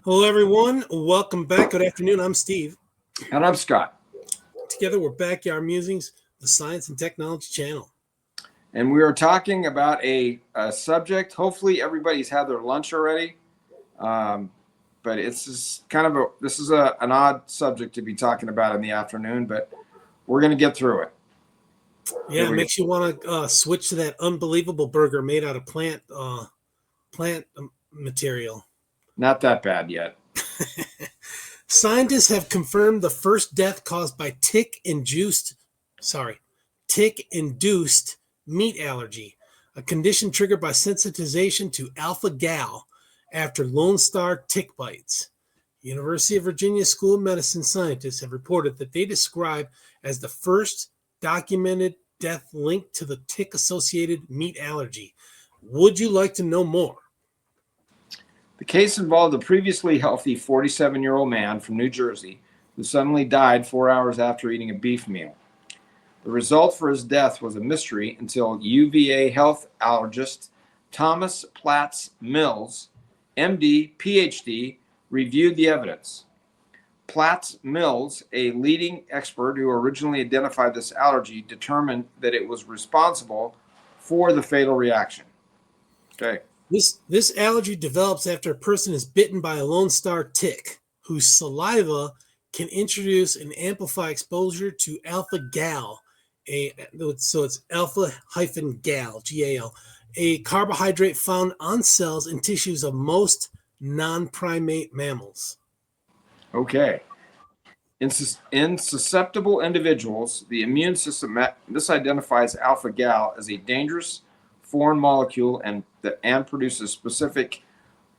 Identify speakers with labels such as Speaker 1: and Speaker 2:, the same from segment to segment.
Speaker 1: Hello, everyone. Welcome back. Good afternoon. I'm Steve.
Speaker 2: And I'm Scott.
Speaker 1: Together, we're Backyard Musings, the Science and Technology channel.
Speaker 2: And we are talking about a subject. Hopefully, everybody's had their lunch already. But it's just kind of an odd subject to be talking about in the afternoon, but we're going to get through it.
Speaker 1: Yeah, it makes you want to switch to that unbelievable burger made out of plant material.
Speaker 2: Not that bad yet.
Speaker 1: Scientists have confirmed the first death caused by tick-induced meat allergy, a condition triggered by sensitization to alpha-gal after Lone Star tick bites. University of Virginia School of Medicine scientists have reported that they describe as the first documented death linked to the tick-associated meat allergy. Would you like to know more?
Speaker 2: The case involved a previously healthy 47-year-old man from New Jersey who suddenly died 4 hours after eating a beef meal. The result for his death was a mystery until UVA health allergist Thomas Platts Mills, MD, PhD, reviewed the evidence. Platts Mills, a leading expert who originally identified this allergy, determined that it was responsible for the fatal reaction. Okay.
Speaker 1: This allergy develops after a person is bitten by a Lone Star tick, whose saliva can introduce and amplify exposure to alpha-gal, so it's alpha-gal, G-A-L, a carbohydrate found on cells and tissues of most non-primate mammals.
Speaker 2: Okay. In susceptible individuals, the immune system misidentifies alpha-gal as a dangerous foreign molecule and produces specific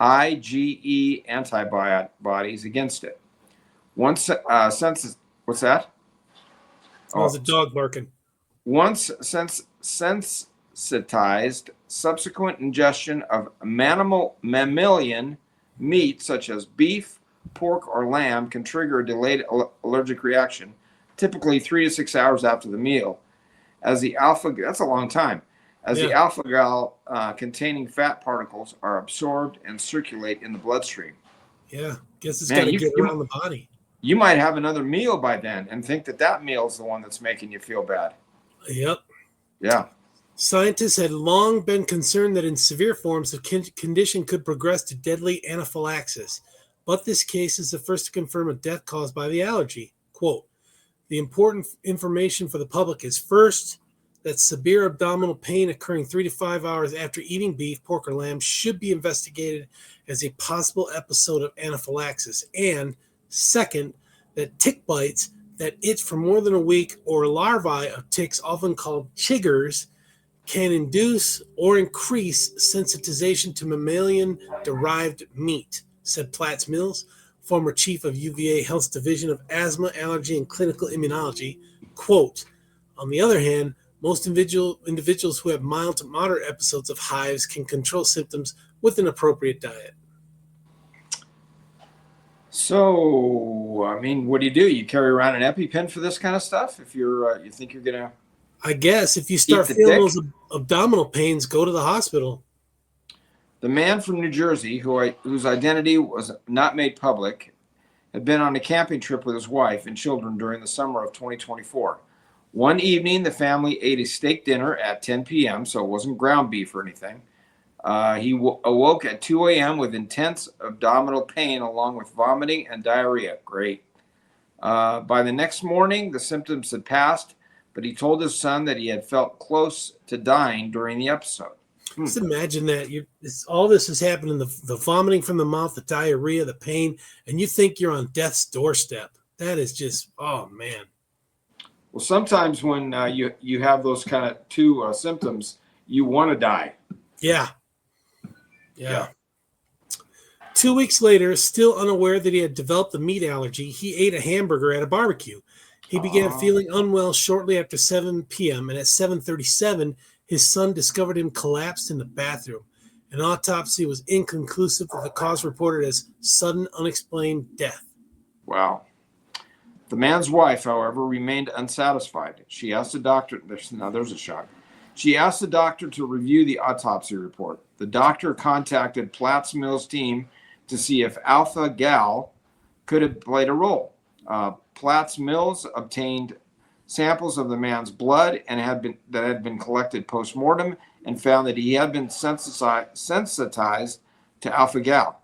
Speaker 2: IgE antibodies against it. What's that?
Speaker 1: Oh, it's a dog barking.
Speaker 2: Once sensitized, subsequent ingestion of mammalian meat such as beef, pork, or lamb can trigger a delayed allergic reaction, typically 3 to 6 hours after the meal. That's a long time. The alpha-gal containing fat particles are absorbed and circulate in the bloodstream.
Speaker 1: Yeah, guess it's got to get around the body.
Speaker 2: You might have another meal by then and think that meal is the one that's making you feel bad.
Speaker 1: Yep.
Speaker 2: Yeah.
Speaker 1: Scientists had long been concerned that in severe forms, the condition could progress to deadly anaphylaxis. But this case is the first to confirm a death caused by the allergy. Quote, the important information for the public is first, that severe abdominal pain occurring 3 to 5 hours after eating beef, pork, or lamb should be investigated as a possible episode of anaphylaxis. And second, that tick bites that itch for more than a week or larvae of ticks, often called chiggers, can induce or increase sensitization to mammalian-derived meat, said Platts Mills, former chief of UVA Health's Division of Asthma, Allergy, and Clinical Immunology. Quote, on the other hand, most individuals who have mild to moderate episodes of hives can control symptoms with an appropriate diet.
Speaker 2: So, I mean, what do? You carry around an EpiPen for this kind of stuff? If you think you're going to...
Speaker 1: I guess if you start feeling those abdominal pains, go to the hospital.
Speaker 2: The man from New Jersey, whose identity was not made public, had been on a camping trip with his wife and children during the summer of 2024. One evening, the family ate a steak dinner at 10 p.m., so it wasn't ground beef or anything. He awoke at 2 a.m. with intense abdominal pain along with vomiting and diarrhea. Great. By the next morning, the symptoms had passed, but he told his son that he had felt close to dying during the episode.
Speaker 1: Just imagine that. All this is happening, the vomiting from the mouth, the diarrhea, the pain, and you think you're on death's doorstep. That is just, oh, man.
Speaker 2: Well, sometimes when you have those kind of two symptoms, you want to die.
Speaker 1: Yeah. 2 weeks later, still unaware that he had developed a meat allergy, he ate a hamburger at a barbecue. He began feeling unwell shortly after 7 p.m., and at 7:37, his son discovered him collapsed in the bathroom. An autopsy was inconclusive, with the cause reported as sudden, unexplained death.
Speaker 2: Wow. The man's wife, however, remained unsatisfied. She asked the doctor, there's a shock. She asked the doctor to review the autopsy report. The doctor contacted Platts Mills' team to see if alpha gal could have played a role. Platts Mills obtained samples of the man's blood and had been collected post-mortem and found that he had been sensitized to alpha gal.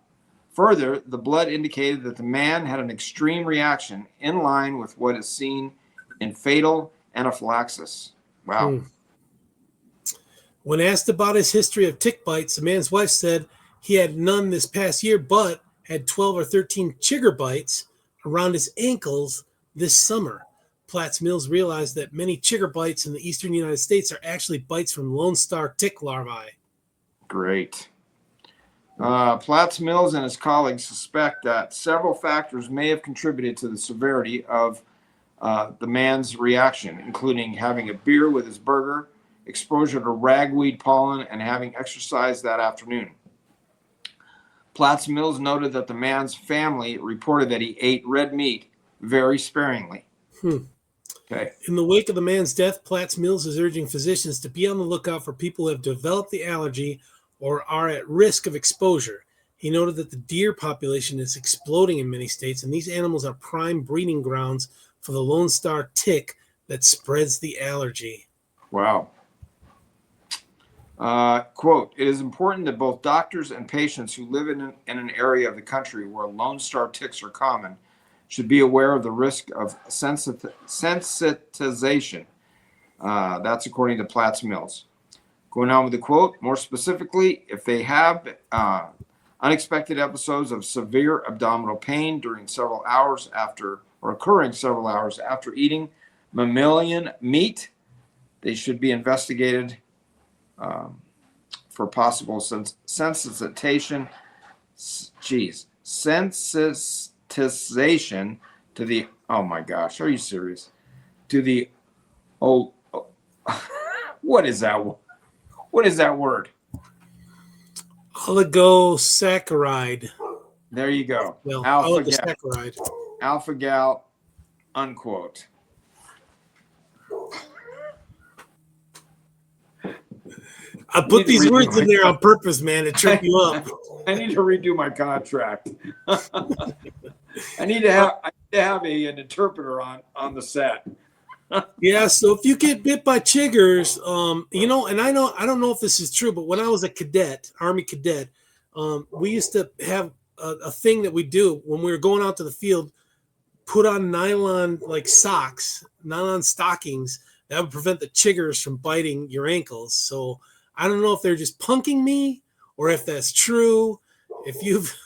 Speaker 2: Further, the blood indicated that the man had an extreme reaction in line with what is seen in fatal anaphylaxis. Wow.
Speaker 1: When asked about his history of tick bites, the man's wife said he had none this past year, but had 12 or 13 chigger bites around his ankles this summer. Platts Mills realized that many chigger bites in the eastern United States are actually bites from Lone Star tick larvae.
Speaker 2: Great. Platts Mills and his colleagues suspect that several factors may have contributed to the severity of the man's reaction, including having a beer with his burger, exposure to ragweed pollen, and having exercised that afternoon. Platts Mills noted that the man's family reported that he ate red meat very sparingly. Okay.
Speaker 1: In the wake of the man's death, Platts Mills is urging physicians to be on the lookout for people who have developed the allergy or are at risk of exposure. He noted that the deer population is exploding in many states, and these animals are prime breeding grounds for the Lone Star tick that spreads the allergy.
Speaker 2: Wow. Quote, it is important that both doctors and patients who live in an area of the country where Lone Star ticks are common should be aware of the risk of sensitization. That's according to Platts Mills. Going on with the quote, more specifically, if they have unexpected episodes of severe abdominal pain during several hours after, or occurring several hours after eating mammalian meat, they should be investigated for possible sensitization. Sensitization to the, oh my gosh, are you serious? To the, what is that? What is that word?
Speaker 1: Oligosaccharide.
Speaker 2: There you go.
Speaker 1: Well,
Speaker 2: Oligosaccharide. Alpha gal, unquote.
Speaker 1: I put these words in there on purpose, man, to trip you up.
Speaker 2: I need to redo my contract. I need to have an interpreter on the set.
Speaker 1: Yeah, so if you get bit by chiggers, and I don't know if this is true, but when I was a cadet, Army cadet, we used to have a thing that we do when we were going out to the field, put on nylon socks, nylon stockings that would prevent the chiggers from biting your ankles. So I don't know if they're just punking me or if that's true. If you've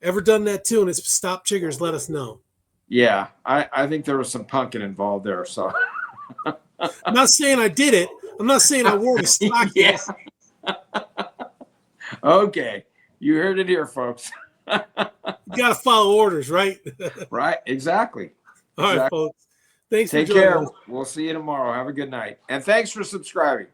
Speaker 1: ever done that too and it's stopped chiggers, let us know.
Speaker 2: Yeah, I think there was some punking involved there. So
Speaker 1: I'm not saying I did it. I'm not saying I wore the stockings.
Speaker 2: Okay, you heard it here, folks.
Speaker 1: You got to follow orders, right?
Speaker 2: Right, exactly.
Speaker 1: All right, folks. Thanks
Speaker 2: for joining. Take care. We'll see you tomorrow. Have a good night. And thanks for subscribing.